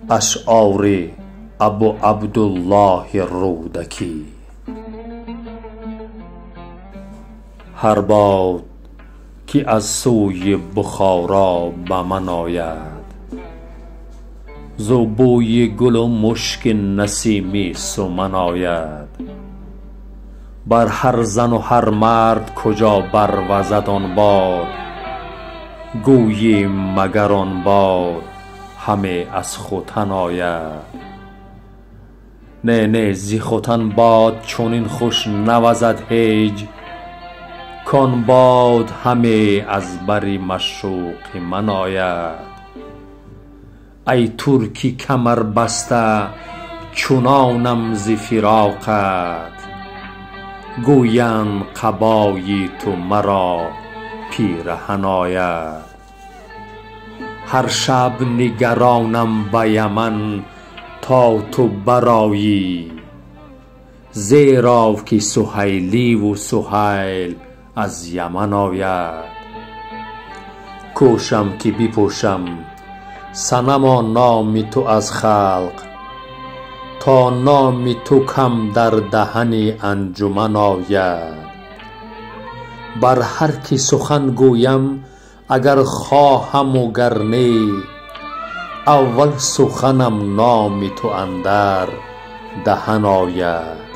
اشعار ابو عبدالله رودکی. هر باد که از سوی بخارا به من آید، زو بوی گل و مشک نسیمی سمن آید. بر هر زن و هر مرد کجا بروزد آن باد، گویی مگر آن باد همه از ختن آید. نه نه زی ختن باد چنین خوش نوزد هیچ، کان باد همه از بر معشوق من آید. ای ترکی کمر بسته چنانم ز فراقت، گویند قبای تو مرا پیرهن آید. هر شب نگرانم به یمن تا تو برآیی، زیرا که سهیلی و سهیل از یمن آید. کوشم که بپوشم صنما نام تو از خلق، تا نام تو کم در دهن انجمن آید. بر هر که سخن گویم اگر خواهم و گر نی، اول سخنم نام تو اندر دهن آید.